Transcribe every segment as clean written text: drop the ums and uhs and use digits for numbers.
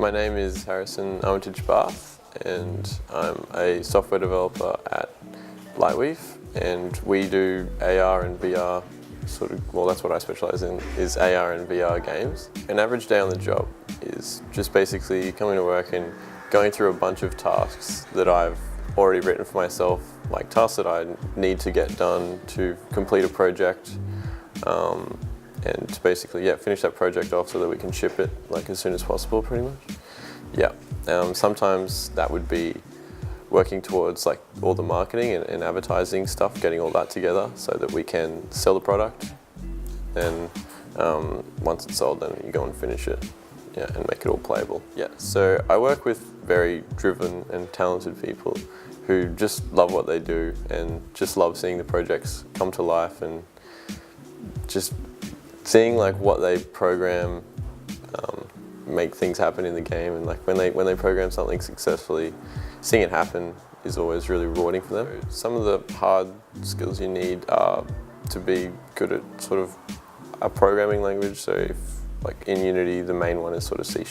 My name is Harrison Armitage and I'm a software developer at Lightweave, and we do AR and VR well, that's what I specialise in, is AR and VR games. An average day on the job is just basically coming to work and going through a bunch of tasks that I've already written for myself, like tasks that I need to get done to complete a project, and to basically finish that project off so that we can ship it like as soon as possible, pretty much. Sometimes that would be working towards like all the marketing and advertising stuff, getting all that together so that we can sell the product. Then once it's sold, then you go and finish it, and make it all playable. So I work with very driven and talented people who just love what they do and just love seeing the projects come to life, and just seeing like what they program make things happen in the game, and like when they program something successfully, seeing it happen is always really rewarding for them. Some of the hard skills you need are to be good at sort of a programming language. So if like in Unity, the main one is sort of C#.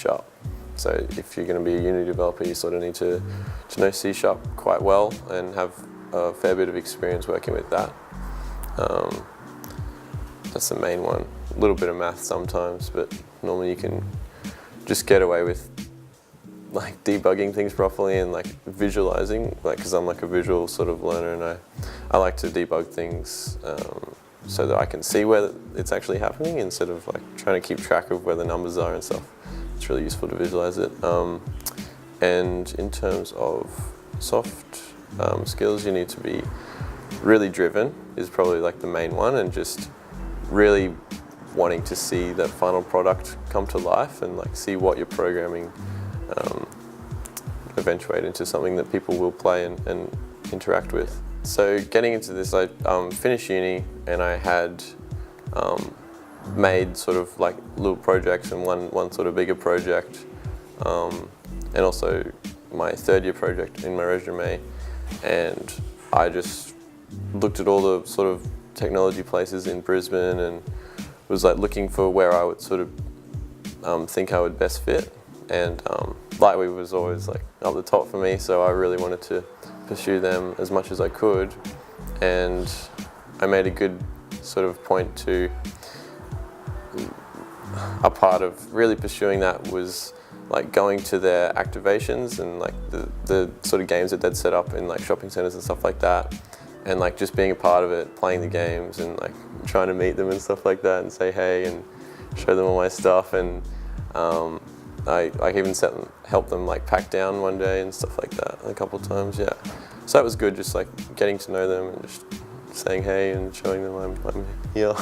So if you're going to be a Unity developer, you sort of need to know C# quite well and have a fair bit of experience working with that. That's the main one. A little bit of math sometimes, but normally you can just get away with like debugging things properly and like visualizing, like because I'm like a visual sort of learner, and I like to debug things so that I can see where it's actually happening instead of like trying to keep track of where the numbers are and stuff. It's really useful to visualize it. And in terms of soft skills, you need to be really driven is probably like the main one, and just really wanting to see the final product come to life and like see what you're programming eventuate into something that people will play and interact with. So getting into this, I finished uni and I had made sort of like little projects and one sort of bigger project, and also my third year project in my resume, and I just looked at all the sort of technology places in Brisbane and was like looking for where I would sort of think I would best fit, and Lightweave was always like up the top for me, so I really wanted to pursue them as much as I could, and I made a good sort of point to, a part of really pursuing that was like going to their activations and like the sort of games that they'd set up in like shopping centres and stuff like that, and like just being a part of it, playing the games and like trying to meet them and stuff like that and say hey and show them all my stuff, and I even helped them like pack down one day and stuff like that a couple of times, So that was good, just like getting to know them and just saying hey and showing them I'm here.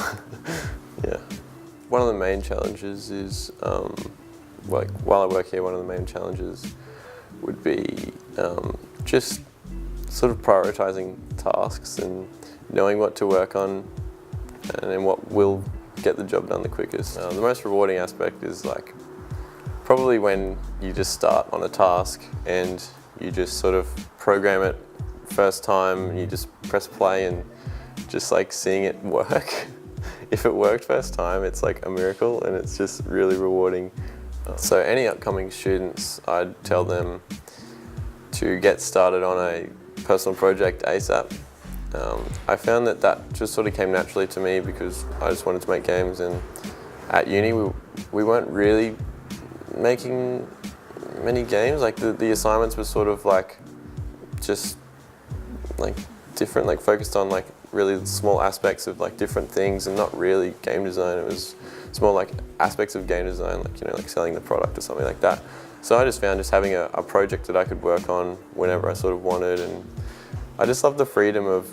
One of the main challenges is, like while I work here, one of the main challenges would be just sort of prioritizing tasks and knowing what to work on and then what will get the job done the quickest. The most rewarding aspect is like probably when you just start on a task and you just sort of program it first time and you just press play and just like seeing it work. If it worked first time, it's like a miracle, and it's just really rewarding. So any upcoming students, I'd tell them to get started on a personal project ASAP. I found that just sort of came naturally to me because I just wanted to make games, and at uni we weren't really making many games. Like the assignments were sort of like just like different, like focused on like really small aspects of like different things and not really game design. It's more like aspects of game design, like like selling the product or something like that. So I just found just having a project that I could work on whenever I sort of wanted, and I just love the freedom of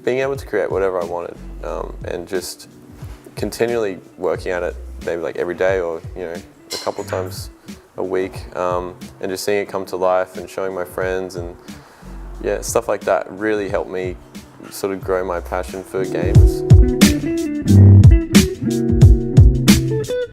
being able to create whatever I wanted, and just continually working at it, maybe like every day or a couple times a week, and just seeing it come to life and showing my friends and stuff like that really helped me sort of grow my passion for games.